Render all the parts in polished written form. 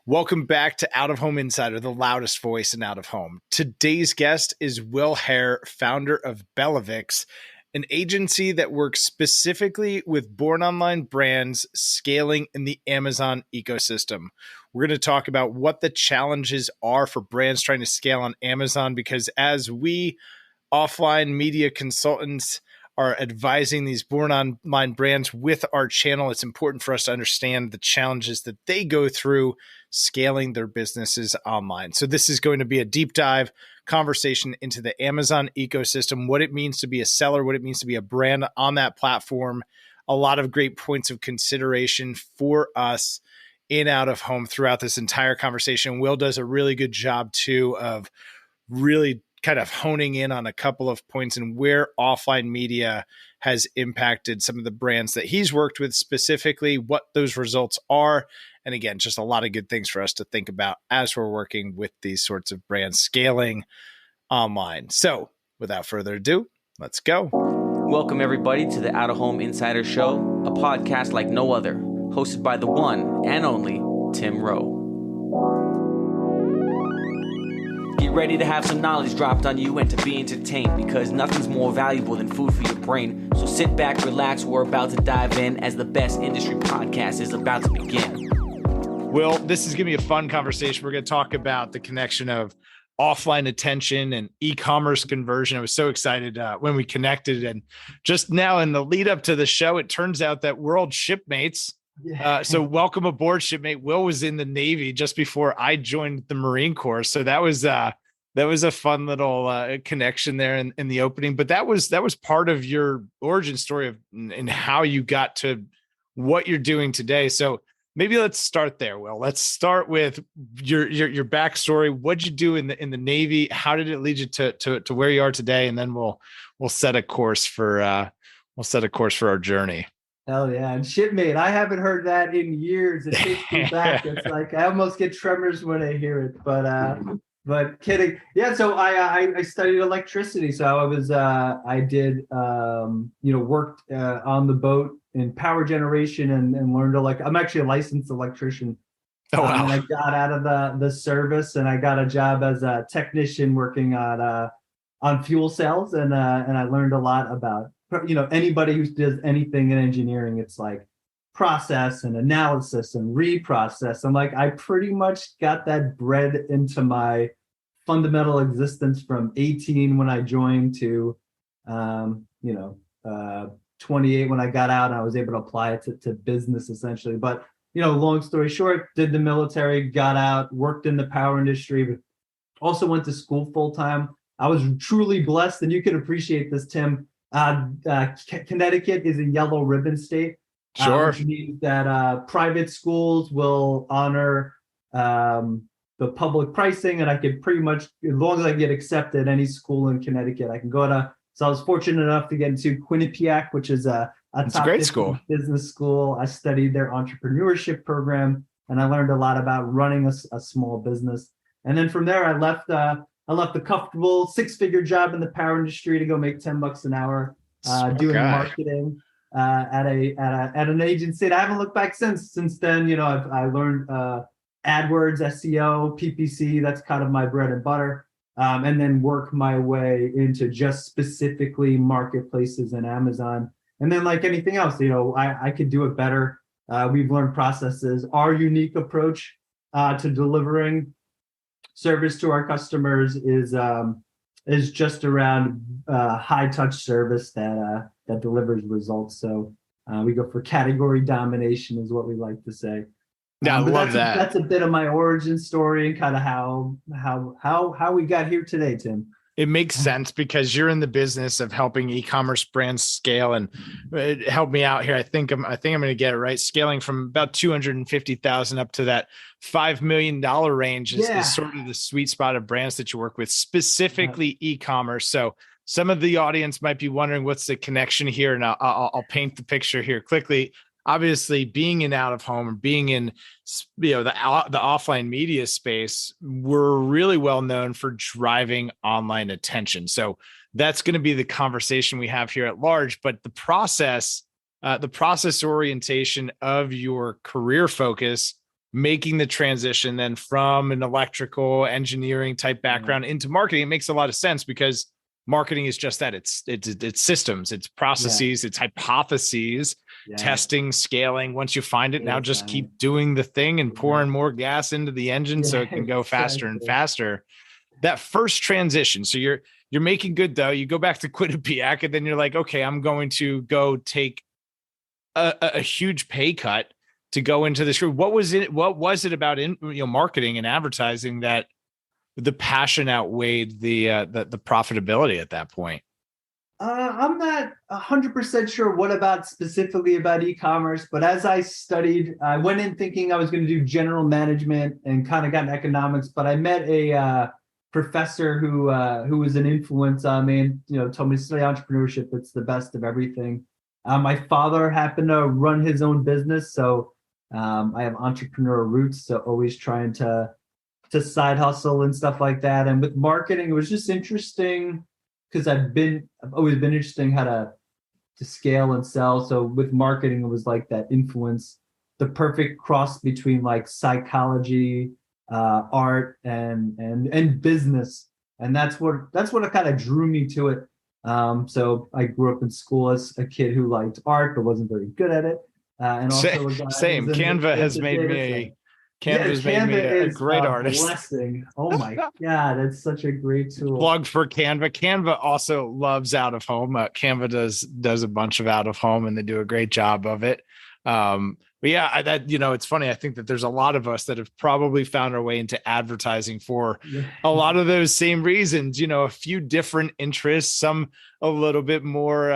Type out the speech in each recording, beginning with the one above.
Welcome back to Out of Home Insider, the loudest voice in out of home. Today's guest is Haire, founder of BellaVix, an agency that works specifically with born online brands scaling in the Amazon ecosystem. We're going to talk about what the challenges are for brands trying to scale on Amazon, because as we offline media consultants are advising these born online brands with our channel, it's important for us to understand the challenges that they go through scaling their businesses online. So this is going to be a deep dive conversation into the Amazon ecosystem, what it means to be a seller, what it means to be a brand on that platform. A lot of great points of consideration for us in out of home throughout this entire conversation. Will does a really good job too of really kind of honing in on a couple of points and where offline media has impacted some of the brands that he's worked with, specifically what those results are. And again, just a lot of good things for us to think about as we're working with these sorts of brands scaling online. So without further ado, let's go. Welcome everybody to the Out of Home Insider Show, a podcast like no other, hosted by the one and only Tim Rowe. Get ready to have some knowledge dropped on you and to be entertained, because nothing's more valuable than food for your brain. So sit back, relax, we're about to dive in as the best industry podcast is about to begin. Will, this is going to be a fun conversation. We're going to talk about the connection of offline attention and e-commerce conversion. I was so excited when we connected, and just now in the lead up to the show, it turns out that we're old shipmates. So welcome aboard, shipmate. Will was in the Navy just before I joined the Marine Corps. So that was a fun little connection there in the opening. But that was part of your origin story of and how you got to what you're doing today. So maybe let's start there, Will. Let's start with your backstory. What'd you do in the Navy? How did it lead you to where you are today? And then we'll set a course for our journey. Hell yeah. And shipmate, I haven't heard that in years. It takes me back. It's like I almost get tremors when I hear it, but kidding. Yeah. So I studied electricity. So I did worked on the boat in power generation and learned I'm actually a licensed electrician. Oh, wow. And I got out of the service and I got a job as a technician working on fuel cells. And I learned a lot about, anybody who does anything in engineering, it's like process and analysis and reprocess. I'm like, I pretty much got that bred into my fundamental existence from 18 when I joined to, 28 when I got out, and I was able to apply it to business essentially. But, long story short, did the military, got out, worked in the power industry, but also went to school full time. I was truly blessed, and you can appreciate this, Tim. Connecticut is a yellow ribbon state. Sure. Which means that private schools will honor the public pricing, and I could pretty much, as long as I get accepted, any school in Connecticut, I can go to. So I was fortunate enough to get into Quinnipiac, which is a top great school, business school. I studied their entrepreneurship program, and I learned a lot about running a small business. And then from there, I left a comfortable 6-figure job in the power industry to go make $10 an hour doing marketing at an agency. And I haven't looked back since then. I learned AdWords, SEO, PPC. That's kind of my bread and butter. And then work my way into just specifically marketplaces and Amazon. And then like anything else, I could do it better. We've learned processes. Our unique approach to delivering service to our customers is just around high touch service that delivers results. So we go for category domination is what we like to say. Yeah, I love that. That's a bit of my origin story and kind of how we got here today, Tim. It makes sense because you're in the business of helping e-commerce brands scale, and help me out here. I think I'm going to get it right. Scaling from about 250,000 up to that $5 million range is sort of the sweet spot of brands that you work with, specifically e-commerce. So some of the audience might be wondering what's the connection here, and I'll paint the picture here quickly. Obviously, being in out of home or being in the offline media space, we're really well known for driving online attention. So that's going to be the conversation we have here at large. But the process orientation of your career focus making the transition then from an electrical engineering type background into marketing, it makes a lot of sense because marketing is just that. It's systems, it's processes, it's hypotheses, testing, scaling. Once you find it, now just keep doing the thing and pouring more gas into the engine so it can go faster and faster. That first transition. So you're making good dough. You go back to Quinnipiac, and then you're like, okay, I'm going to go take a huge pay cut to go into this group. What was it about marketing and advertising that the passion outweighed the profitability at that point? I'm not 100% sure what about specifically about e-commerce, but as I studied, I went in thinking I was going to do general management and kind of got into economics, but I met a professor who was an influence on me and, told me to study entrepreneurship. It's the best of everything. My father happened to run his own business, so I have entrepreneurial roots, so always trying to side hustle and stuff like that. And with marketing, it was just interesting because I've always been interested in how to scale and sell. So with marketing, it was like that influence, the perfect cross between like psychology, art, and business. And that's what kind of drew me to it. So I grew up in school as a kid who liked art but wasn't very good at it. And also same. Canva has made me a great artist. Blessing. Oh my God, it's such a great tool. Plug for Canva. Canva also loves out of home. Canva does a bunch of out of home, and they do a great job of it. But yeah, it's funny. I think that there's a lot of us that have probably found our way into advertising for a lot of those same reasons, a few different interests, some a little bit more,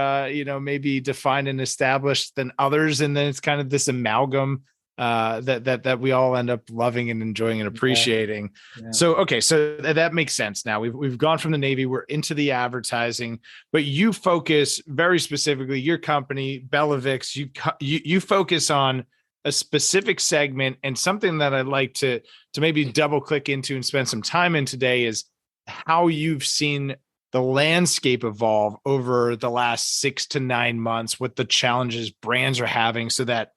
maybe defined and established than others. And then it's kind of this amalgam that we all end up loving and enjoying and appreciating. Yeah. So, okay. So that makes sense. Now we've gone from the Navy, we're into the advertising, but you focus very specifically, your company, BellaVix, you focus on a specific segment, and something that I'd like to maybe double click into and spend some time in today is how you've seen the landscape evolve over the last 6 to 9 months, what the challenges brands are having, so that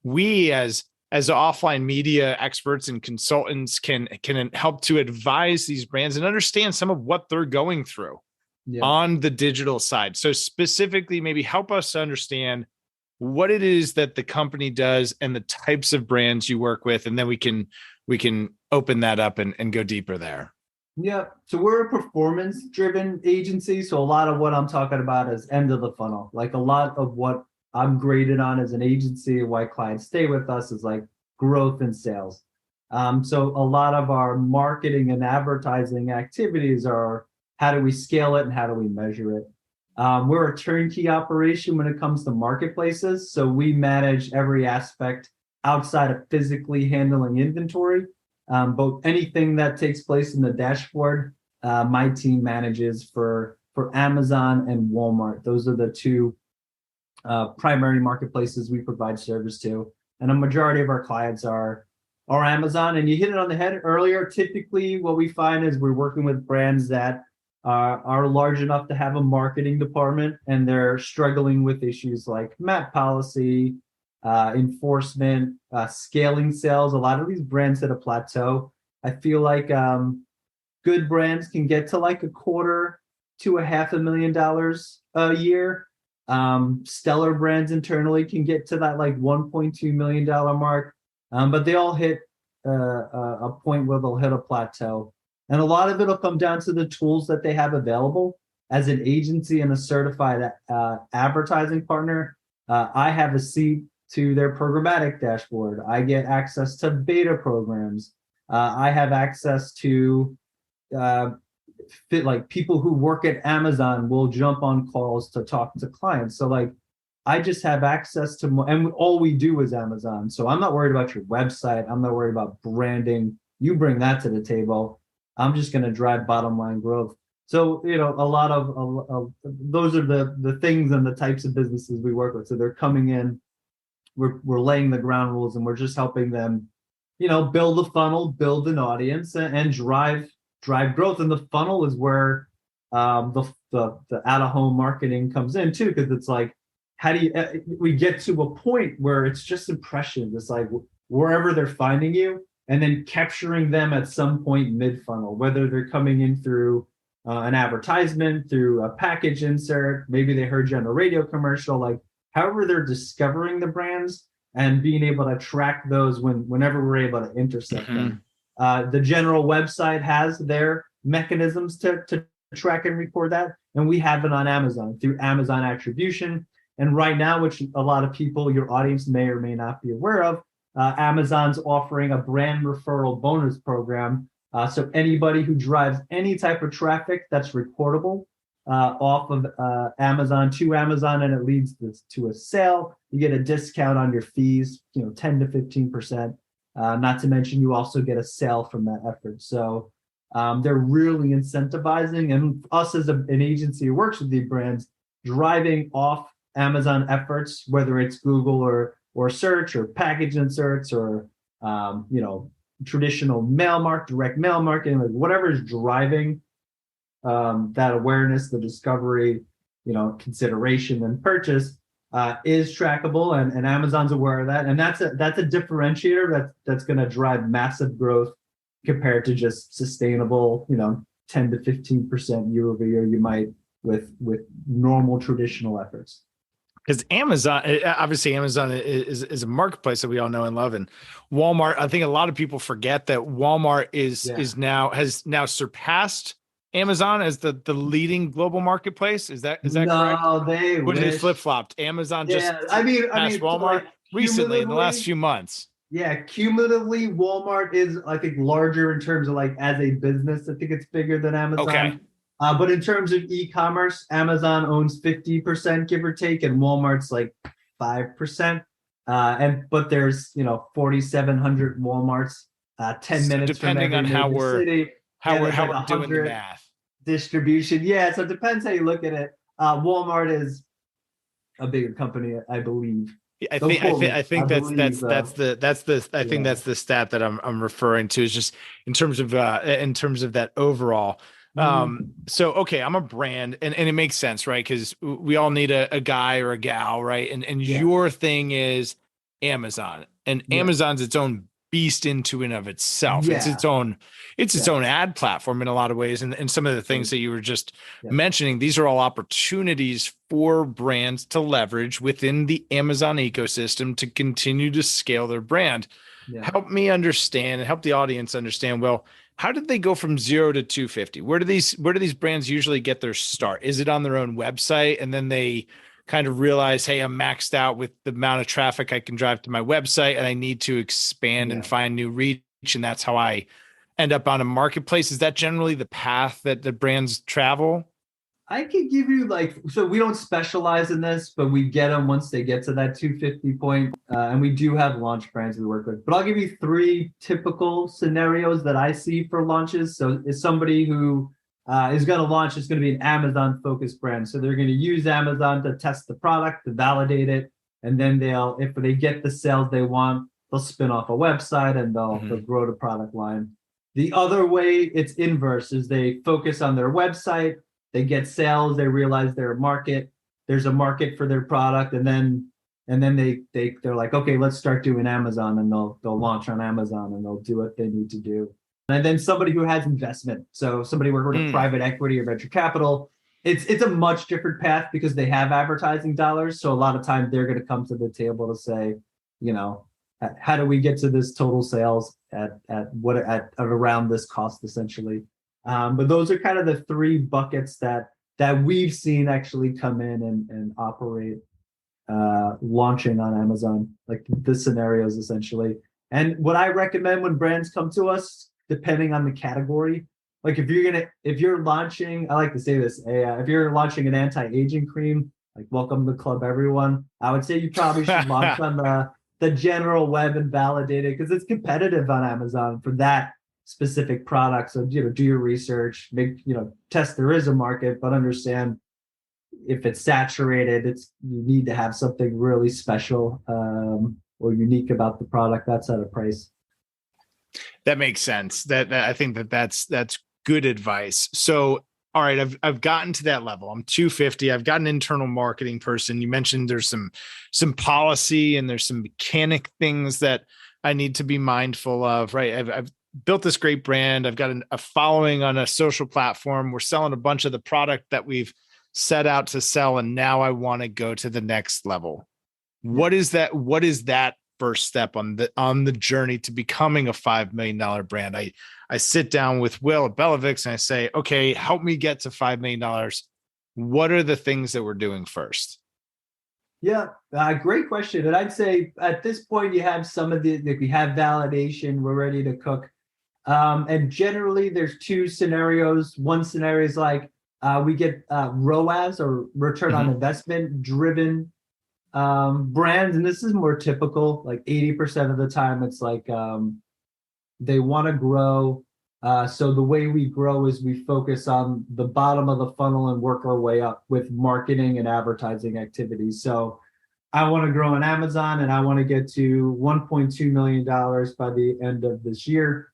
we as offline media experts and consultants can help to advise these brands and understand some of what they're going through on the digital side. So specifically, maybe help us understand what it is that the company does and the types of brands you work with, and then we can open that up and go deeper there. Yeah. So we're a performance-driven agency. So a lot of what I'm talking about is end of the funnel. Like a lot of what I'm graded on as an agency, why clients stay with us, is like growth and sales. So a lot of our marketing and advertising activities are how do we scale it and how do we measure it? We're a turnkey operation when it comes to marketplaces. So we manage every aspect outside of physically handling inventory. But anything that takes place in the dashboard, my team manages for Amazon and Walmart. Those are the two primary marketplaces we provide service to. And a majority of our clients are Amazon. And you hit it on the head earlier. Typically, what we find is we're working with brands that are large enough to have a marketing department, and they're struggling with issues like MAP policy, enforcement, scaling sales. A lot of these brands hit a plateau. I feel like good brands can get to like $250,000 to $500,000 a year. Stellar brands internally can get to that like $1.2 million mark, but they all hit a point where they'll hit a plateau. And a lot of it will come down to the tools that they have available. As an agency and a certified advertising partner, I have a seat to their programmatic dashboard. I get access to beta programs. I have access to like people who work at Amazon will jump on calls to talk to clients. So like I just have access to and all we do is Amazon. So I'm not worried about your website. I'm not worried about branding. You bring that to the table. I'm just going to drive bottom line growth. So, a lot of those are the things and the types of businesses we work with. So they're coming in, we're laying the ground rules, and we're just helping them, build a funnel, build an audience, and drive growth. And the funnel is where the out of home marketing comes in too, because it's like, how do we get to a point where it's just impressions? It's like wherever they're finding you, and then capturing them at some point mid funnel, whether they're coming in through an advertisement, through a package insert, maybe they heard you on a radio commercial, like however they're discovering the brands and being able to track those whenever we're able to intercept them. The general website has their mechanisms to track and record that, and we have it on Amazon through Amazon attribution. And right now, which a lot of people, your audience may or may not be aware of, Amazon's offering a brand referral bonus program. So anybody who drives any type of traffic that's reportable off of Amazon to Amazon, and it leads to a sale, you get a discount on your fees, 10 to 15%. Not to mention you also get a sale from that effort. So they're really incentivizing, and us as an agency who works with these brands, driving off Amazon efforts, whether it's Google or search or package inserts or traditional direct mail marketing, like whatever is driving that awareness, the discovery, consideration and purchase is trackable, and Amazon's aware of that, and that's a differentiator that's going to drive massive growth compared to just sustainable 10 to 15% year over year you might with normal traditional efforts. Because Amazon is a marketplace that we all know and love, and Walmart. I think a lot of people forget that Walmart has now surpassed Amazon as the leading global marketplace. Is that correct? No, they flip flopped. Amazon just passed Walmart recently in the last few months. Yeah, cumulatively, Walmart is, I think, larger in terms of like as a business. I think it's bigger than Amazon. Okay. But in terms of e-commerce, Amazon owns 50%, give or take, and Walmart's like 5%. But there's 4,700 Walmarts, 10 minutes depending from every on major city. how we're doing the math. Distribution, yeah. So it depends how you look at it. Walmart is a bigger company, I believe. I think that's the stat that I'm referring to, is just in terms of that overall. So, okay, I'm a brand and it makes sense, right? Because we all need a guy or a gal, right? And your thing is Amazon, and Amazon's its own beast into and of itself. Yeah. It's its own ad platform in a lot of ways. And some of the things that you were just mentioning, these are all opportunities for brands to leverage within the Amazon ecosystem to continue to scale their brand. Yeah. Help me understand and help the audience understand, well, how did they go from 0 to 250? Where do these brands usually get their start? Is it on their own website, and then they kind of realize, hey, I'm maxed out with the amount of traffic I can drive to my website, and I need to expand and find new reach, and that's how I end up on a marketplace? Is that generally the path that the brands travel? I could give you so we don't specialize in this, but we get them once they get to that 250 point. And we do have launch brands we work with, but I'll give you 3 typical scenarios that I see for launches. So it's somebody who is going to launch, it's going to be an Amazon focused brand. So they're going to use Amazon to test the product, to validate it. And then if they get the sales they want, they'll spin off a website and they'll grow the product line. The other way, it's inverse, is they focus on their website, they get sales, they realize there's a market for their product, and then they're like, okay, let's start doing Amazon, and they'll launch on Amazon and they'll do what they need to do. And then somebody who has investment, so somebody working with private equity or venture capital, it's a much different path because they have advertising dollars. So a lot of times they're going to come to the table to say, how do we get to this total sales at around this cost, essentially. But those are kind of the 3 buckets that we've seen actually come in and operate, launching on Amazon, like the scenarios essentially. And what I recommend when brands come to us, depending on the category, like if you're launching, I like to say this, if you're launching an anti-aging cream, like welcome to the club, everyone. I would say you probably should launch on the general web and validate it, because it's competitive on Amazon for that specific product. So, do your research, test there is a market, but understand if it's saturated, you need to have something really special or unique about the product. That's at a price. That makes sense. That I think that's good advice. So, all right, I've gotten to that level. I'm 250. I've got an internal marketing person. You mentioned there's some policy and there's some mechanic things that I need to be mindful of, right? I've built this great brand. I've got a following on a social platform. We're selling a bunch of the product that we've set out to sell. And now I want to go to the next level. Yeah. What is that first step on the journey to becoming a $5 million brand? I sit down with Will at BellaVix and I say, okay, help me get to $5 million. What are the things that we're doing first? Yeah, great question. And I'd say at this point, you have some of we have validation, we're ready to cook. And generally, there's two scenarios. One scenario is like we get ROAS, or return on investment driven brands. And this is more typical, like 80% of the time, it's like they want to grow. So the way we grow is we focus on the bottom of the funnel and work our way up with marketing and advertising activities. So I want to grow on Amazon and I want to get to $1.2 million by the end of this year.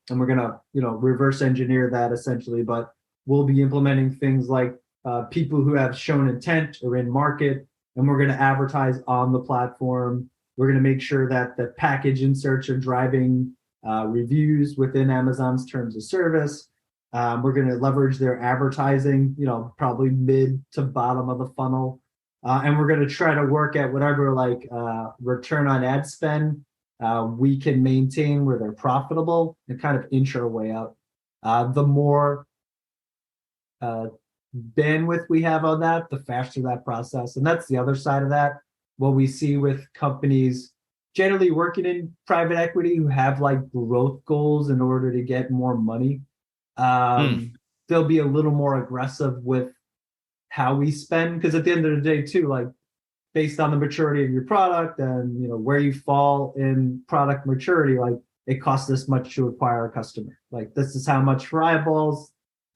And we're going to, reverse engineer that essentially, but we'll be implementing things like people who have shown intent or in market, and we're going to advertise on the platform. We're going to make sure that the package inserts are driving reviews within Amazon's terms of service. We're going to leverage their advertising, probably mid to bottom of the funnel. And we're going to try to work at whatever return on ad spend we can maintain where they're profitable and kind of inch our way out. The more bandwidth we have on that, the faster that process. And that's the other side of that. What we see with companies generally working in private equity who have growth goals in order to get more money, they'll be a little more aggressive with how we spend, because at the end of the day too, based on the maturity of your product and where you fall in product maturity, it costs this much to acquire a customer. This is how much for eyeballs.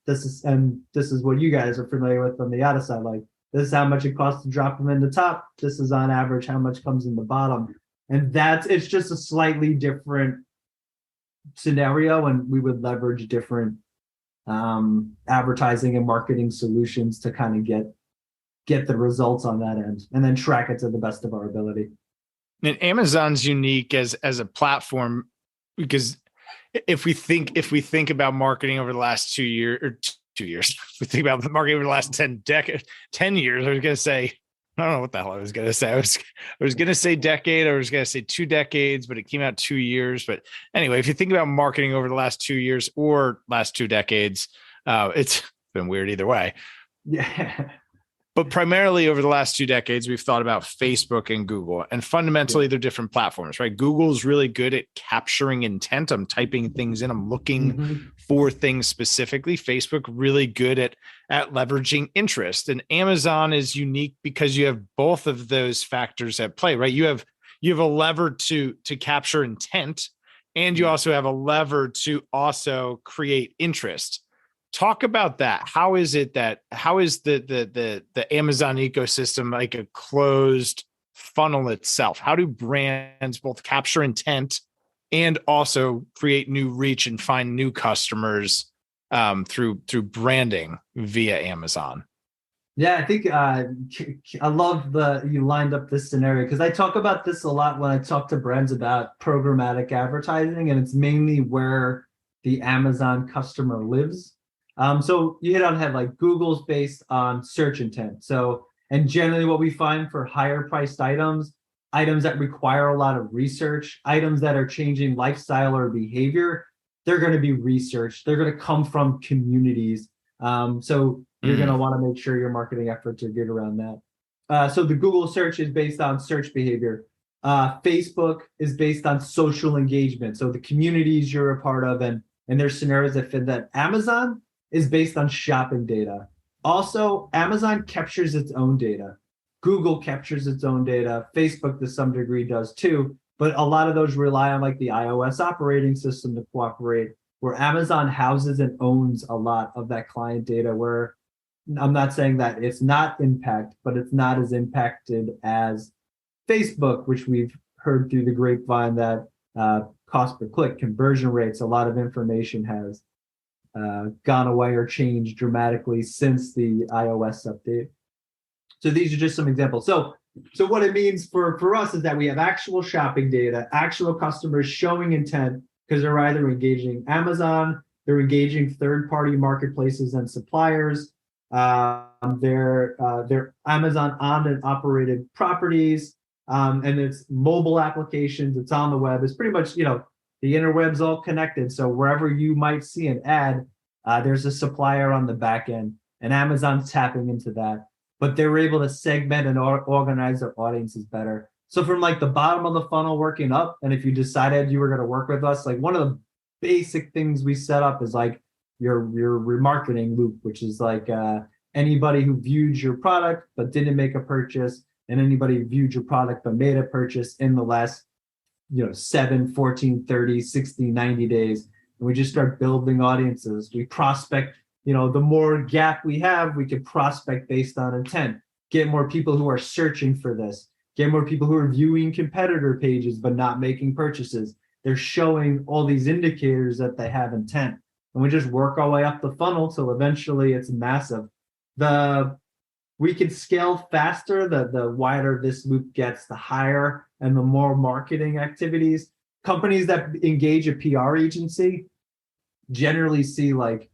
This is what you guys are familiar with on the other side. This is how much it costs to drop them in the top. This is on average how much comes in the bottom. And it's just a slightly different scenario, and we would leverage different advertising and marketing solutions to kind of get the results on that end, and then track it to the best of our ability. And Amazon's unique as a platform, because if we think about marketing over the last 2 years or 2 years, if we think about marketing over the last 10 years, I was going to say, I don't know what the hell I was going to say. I was going to say decade. I was going to say 2 decades, but it came out 2 years. But anyway, if you think about marketing over the last 2 years or last 2 decades, it's been weird either way. Yeah. But primarily over the last 2 decades, we've thought about Facebook and Google, and fundamentally they're different platforms, right? Google's really good at capturing intent. I'm typing things in, I'm looking for things specifically. Facebook really good at leveraging interest, and Amazon is unique because you have both of those factors at play, right? You have a lever to capture intent, and you also have a lever to also create interest. Talk about that. How is the Amazon ecosystem like a closed funnel itself? How do brands both capture intent and also create new reach and find new customers through branding via Amazon? Yeah, I think I love you lined up this scenario, because I talk about this a lot when I talk to brands about programmatic advertising, and it's mainly where the Amazon customer lives. So you hit on head, Google's based on search intent. So, and generally what we find for higher priced items that require a lot of research, items that are changing lifestyle or behavior, they're going to be researched. They're going to come from communities. So you're going to want to make sure your marketing efforts are geared around that. So the Google search is based on search behavior. Facebook is based on social engagement. So the communities you're a part of, and there's scenarios that fit that. Amazon is based on shopping data. Also, Amazon captures its own data. Google captures its own data. Facebook to some degree does too, but a lot of those rely on the iOS operating system to cooperate, where Amazon houses and owns a lot of that client data, where I'm not saying that it's not impact, but it's not as impacted as Facebook, which we've heard through the grapevine that cost per click, conversion rates, a lot of information has gone away or changed dramatically since the iOS update. So these are just some examples. So So what it means for us is that we have actual shopping data, actual customers showing intent because they're either engaging Amazon, they're engaging third-party marketplaces and suppliers, they're Amazon owned and operated properties, and it's mobile applications. It's on the web. It's pretty much, the interweb's all connected. So wherever you might see an ad, there's a supplier on the back end, and Amazon's tapping into that. But they were able to segment and organize their audiences better. So from like the bottom of the funnel working up, and if you decided you were going to work with us, like one of the basic things we set up is like your remarketing loop, which is like anybody who viewed your product but didn't make a purchase, and anybody who viewed your product but made a purchase in the last 7, 14, 30, 60, 90 days. And we just start building audiences. We prospect, the more gap we have, we can prospect based on intent, get more people who are searching for this, get more people who are viewing competitor pages but not making purchases. They're showing all these indicators that they have intent. And we just work our way up the funnel till eventually it's massive. We can scale faster, the wider this loop gets, the higher and the more marketing activities. Companies that engage a PR agency generally see like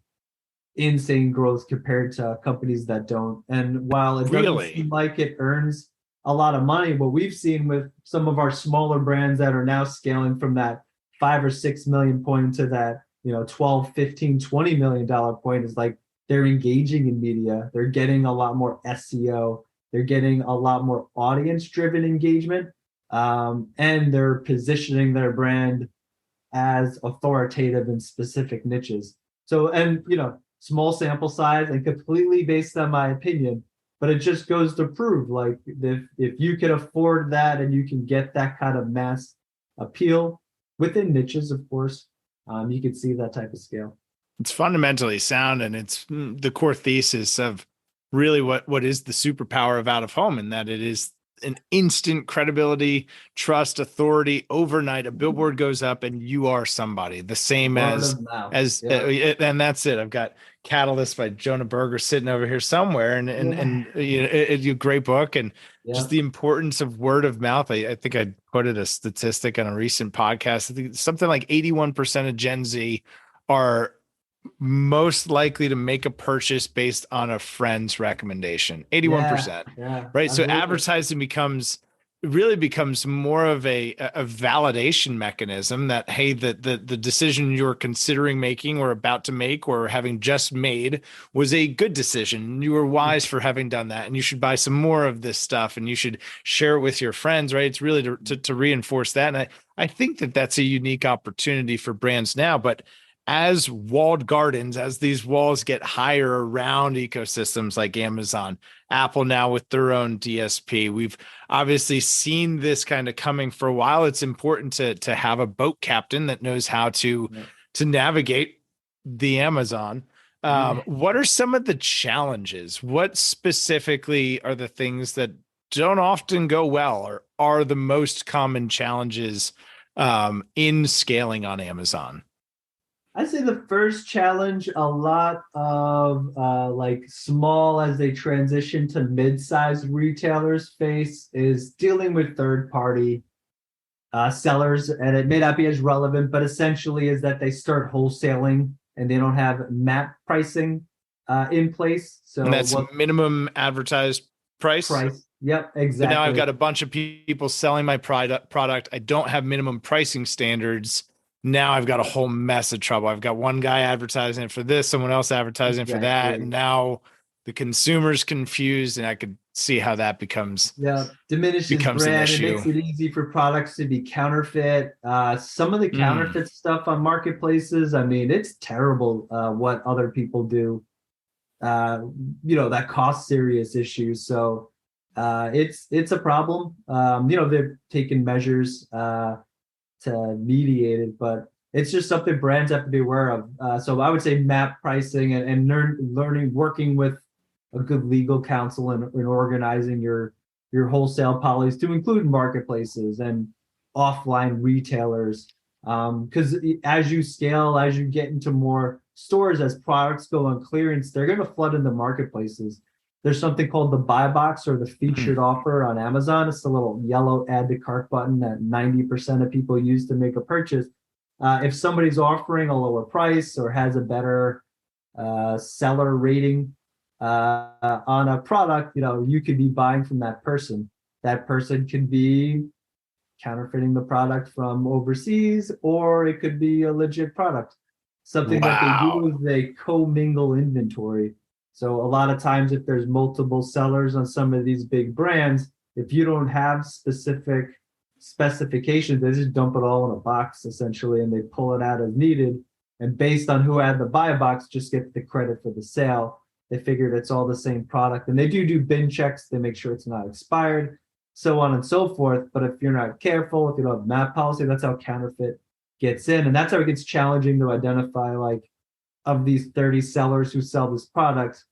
insane growth compared to companies that don't. And while it doesn't seem like it earns a lot of money, what we've seen with some of our smaller brands that are now scaling from that 5 or 6 million point to that 12, 15, $20 million point is like they're engaging in media. They're getting a lot more SEO. They're getting a lot more audience-driven engagement, and they're positioning their brand as authoritative in specific niches. So, and small sample size and completely based on my opinion, but it just goes to prove like if you can afford that and you can get that kind of mass appeal within niches, of course, you can see that type of scale. It's fundamentally sound, and it's the core thesis of really what is the superpower of out of home, in that it is an instant credibility, trust, authority. Overnight, a billboard goes up and you are somebody. The same and that's it. I've got Catalyst by Jonah Berger sitting over here somewhere, and it's a great book, and just the importance of word of mouth. I think I quoted a statistic on a recent podcast. I think something like 81% of Gen Z are most likely to make a purchase based on a friend's recommendation. 81%. Right. So advertising really becomes more of a validation mechanism that, hey, the decision you're considering making or about to make or having just made was a good decision. You were wise for having done that, and you should buy some more of this stuff, and you should share it with your friends, right? It's really to reinforce that. And I think that's a unique opportunity for brands now, but as walled gardens, as these walls get higher around ecosystems like Amazon, Apple now with their own DSP, we've obviously seen this kind of coming for a while. It's important to have a boat captain that knows how to navigate the Amazon. What are some of the challenges? What specifically are the things that don't often go well, or are the most common challenges in scaling on Amazon? I'd say the first challenge a lot of like small as they transition to mid-sized retailers face is dealing with third-party sellers. And it may not be as relevant, but essentially is that they start wholesaling and they don't have MAP pricing in place. So and that's minimum advertised price. Yep, exactly. But now I've got a bunch of people selling my product. I don't have minimum pricing standards. Now I've got a whole mess of trouble. I've got one guy advertising it for this, someone else advertising it for that. And now the consumer's confused, and I could see how that becomes diminishes brand. It makes it easy for products to be counterfeit. Some of the counterfeit stuff on marketplaces, I mean, it's terrible what other people do. That cause serious issues. So it's a problem. They've taken measures to mediate it, but it's just something brands have to be aware of. So I would say MAP pricing and learning, working with a good legal counsel and organizing your wholesale policies to include marketplaces and offline retailers. Because as you scale, as you get into more stores, as products go on clearance, they're going to flood into marketplaces. There's something called the buy box or the featured Mm. offer on Amazon. It's the little yellow add to cart button that 90% of people use to make a purchase. If somebody's offering a lower price or has a better seller rating on a product, you could be buying from that person. That person could be counterfeiting the product from overseas, or it could be a legit product. Something that they Wow. do is they commingle inventory. So a lot of times, if there's multiple sellers on some of these big brands, if you don't have specific specifications, they just dump it all in a box essentially, and they pull it out as needed. And based on who had the buy box, just get the credit for the sale. They figured it's all the same product, and they do bin checks. They make sure it's not expired, so on and so forth. But if you're not careful, if you don't have MAP policy, that's how counterfeit gets in. And that's how it gets challenging to identify, like, of these 30 sellers who sell this product,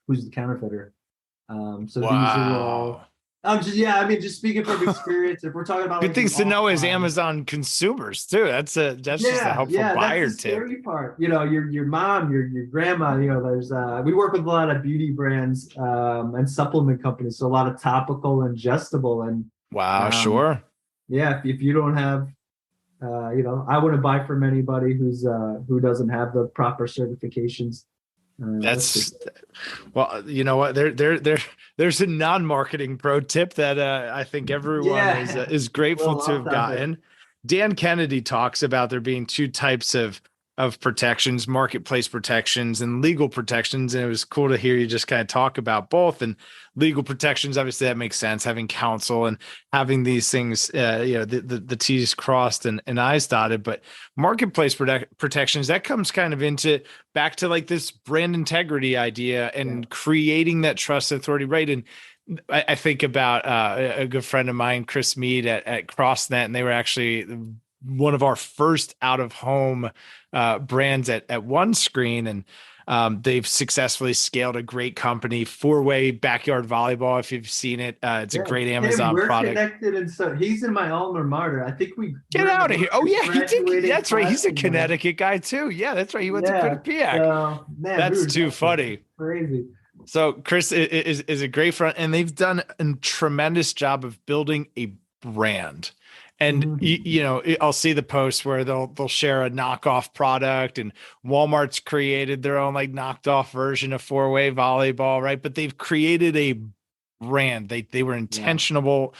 who's the counterfeiter. So these are all, Wow. just speaking from experience, if we're talking about Good like the things to know as offline. Amazon consumers too. That's just a helpful That's the buyer tip. scary part. Your mom, your grandma. There's we work with a lot of beauty brands and supplement companies, so a lot of topical, ingestible, and Wow, um, sure. if you don't have, I wouldn't buy from anybody who doesn't have the proper certifications. That's for That's sure. well, you know what? There's a non-marketing pro tip that I think everyone Yeah, is grateful well to off have topic. gotten. Dan Kennedy talks about there being two types of protections, marketplace protections and legal protections. And it was cool to hear you just kind of talk about both. And legal protections, obviously, that makes sense, having counsel and having these things, the T's crossed and I's dotted. But marketplace protections, that comes kind of into back to like this brand integrity idea Yeah, and creating that trust and authority, right? And I think about a good friend of mine, Chris Mead at CrossNet, and they were actually one of our first out of home brands at OneScreen, and they've successfully scaled a great company, four-way backyard volleyball. If you've seen it, it's a yeah. great Him, Amazon we're product. connected, and so he's in my alma mater. I think Get we're in out of we're here! Oh yeah, he did. graduating That's right. class He's a together. Connecticut guy too. Yeah, that's right. He went to Yeah. Quinnipiac. So man, we That's were too nested. funny. Crazy. So Chris is a great friend, and they've done a tremendous job of building a brand. And Mhm. I'll see the posts where they'll share a knockoff product, and Walmart's created their own like knocked off version of four-way volleyball, right? But they've created a brand. They were Yeah. intentional.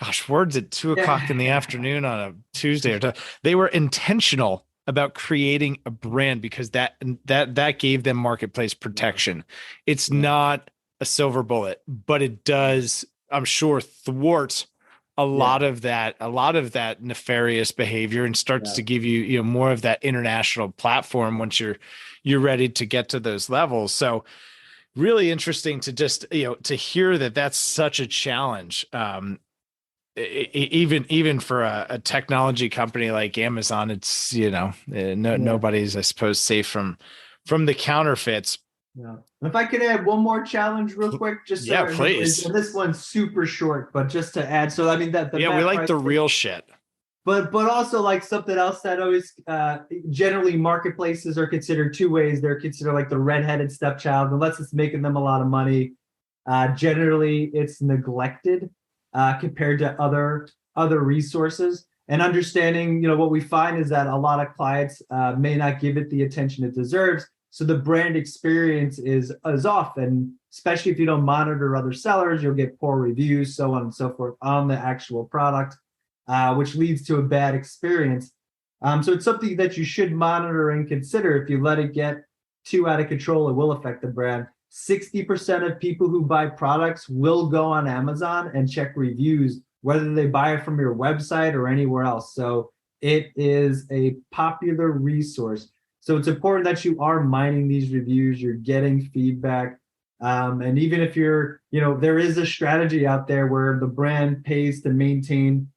Gosh, words at 2 o'clock in the Yeah. afternoon on a Tuesday they were intentional about creating a brand because that gave them marketplace Yeah. protection. It's Yeah. not a silver bullet, but it does, I'm sure, thwart Yeah. a lot of that nefarious behavior and starts Yeah. to give you more of that international platform once you're ready to get to those levels. So really interesting to just to hear that that's such a challenge. Even for a technology company like Amazon, it's Yeah. nobody's, I suppose, safe from the counterfeits. Yeah. And if I could add one more challenge real quick, just so, Yeah, please. and this one's super short, but just to add, so I mean that the Yeah, we map like price the thing, real shit. but also like something else that always generally marketplaces are considered two ways. They're considered like the redheaded stepchild, unless it's making them a lot of money. Generally, it's neglected compared to other resources. And understanding, what we find is that a lot of clients may not give it the attention it deserves. So the brand experience is off, and especially if you don't monitor other sellers, you'll get poor reviews, so on and so forth on the actual product, which leads to a bad experience. So it's something that you should monitor and consider. If you let it get too out of control, it will affect the brand. 60% of people who buy products will go on Amazon and check reviews, whether they buy it from your website or anywhere else. So it is a popular resource. So it's important that you are mining these reviews, you're getting feedback. And even if there is a strategy out there where the brand pays to maintain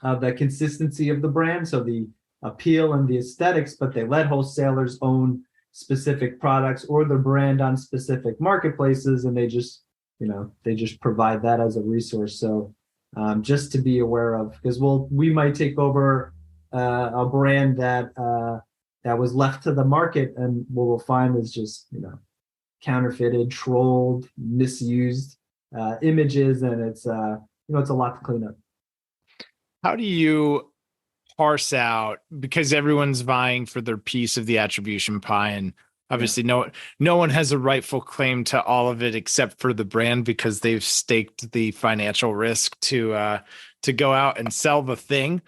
the consistency of the brand, so the appeal and the aesthetics, but they let wholesalers own specific products or the brand on specific marketplaces, and they just provide that as a resource. So just to be aware of, because we might take over a brand that was left to the market, and what we'll find is just counterfeited, trolled, misused images, and it's it's a lot to clean up. How do you parse out, because everyone's vying for their piece of the attribution pie, and obviously no one has a rightful claim to all of it except for the brand, because they've staked the financial risk to go out and sell the thing.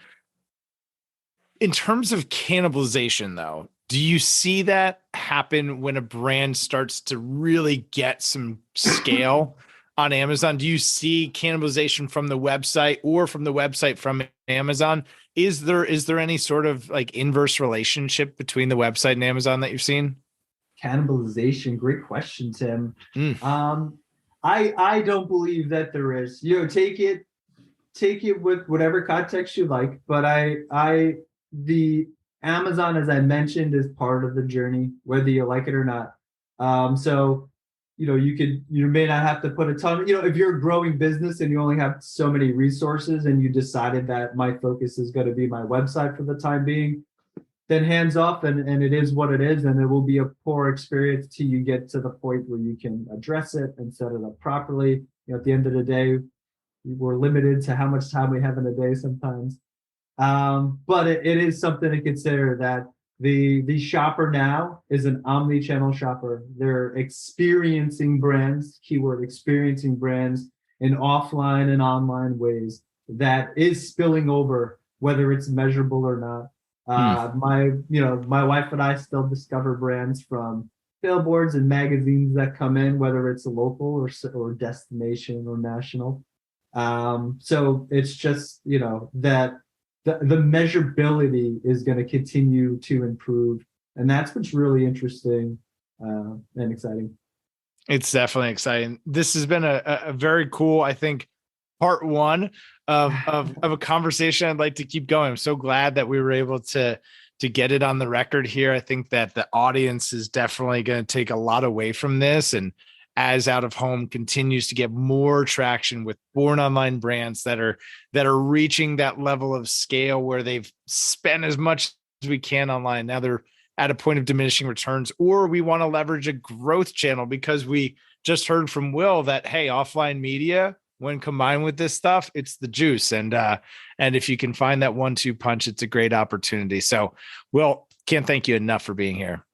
In terms of cannibalization, though, do you see that happen when a brand starts to really get some scale on Amazon? Do you see cannibalization from the website or from the website from Amazon? Is there any sort of like inverse relationship between the website and Amazon that you've seen? Cannibalization, great question, Tim. I don't believe that there is. Take it with whatever context you like, but the Amazon, as I mentioned, is part of the journey, whether you like it or not. So you may not have to put a ton, if you're a growing business and you only have so many resources and you decided that my focus is going to be my website for the time being, then hands off, and it is what it is, and it will be a poor experience till you get to the point where you can address it and set it up properly. At the end of the day, we're limited to how much time we have in a day sometimes. But it is something to consider, that the shopper now is an omnichannel shopper. They're experiencing brands, keyword experiencing brands, in offline and online ways that is spilling over, whether it's measurable or not. My wife and I still discover brands from billboards and magazines that come in, whether it's local or destination or national. So it's just, that the measurability is going to continue to improve. And that's what's really interesting and exciting. It's definitely exciting. This has been a very cool, I think, part one of a conversation I'd like to keep going. I'm so glad that we were able to get it on the record here. I think that the audience is definitely going to take a lot away from this. And as out of home continues to get more traction with born online brands that are reaching that level of scale where they've spent as much as we can online. Now they're at a point of diminishing returns, or we want to leverage a growth channel, because we just heard from Will that, hey, offline media, when combined with this stuff, it's the juice. And if you can find that 1-2 punch, it's a great opportunity. So Will, can't thank you enough for being here.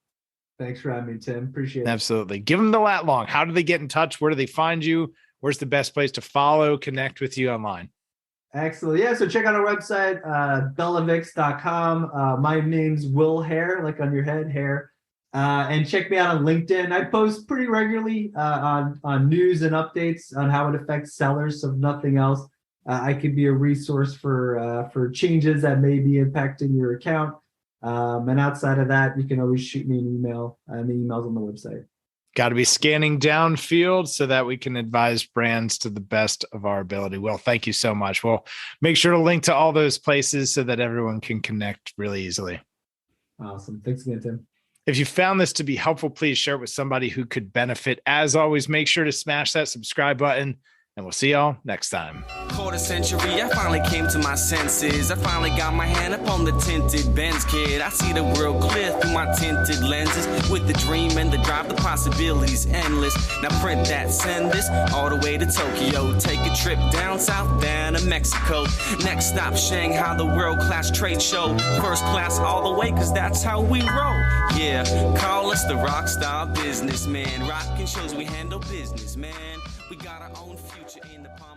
Thanks for having me, Tim. Appreciate it. Absolutely. Give them the lat long. How do they get in touch? Where do they find you? Where's the best place to follow, connect with you online? Excellent. Yeah. So check out our website, BellaVix.com. My name's Will Haire, like on your head, Haire. And check me out on LinkedIn. I post pretty regularly on news and updates on how it affects sellers. So if nothing else, I could be a resource for changes that may be impacting your account. And outside of that, you can always shoot me an email, and the email's on the website. Got to be scanning downfield so that we can advise brands to the best of our ability. Well, thank you so much. We'll make sure to link to all those places so that everyone can connect really easily. Awesome. Thanks again, Tim. If you found this to be helpful, please share it with somebody who could benefit. As always, make sure to smash that subscribe button, and we'll see y'all next time. Quarter century, I finally came to my senses. I finally got my hand up on the tinted Benz, kid. I see the world clear through my tinted lenses. With the dream and the drive, the possibilities endless. Now print that, send this all the way to Tokyo. Take a trip down south, down to Mexico. Next stop, Shanghai, the world-class trade show. First class all the way, cause that's how we roll. Yeah, call us the rock star businessman. Rockin' shows we handle business, man. We got our own future in the palm.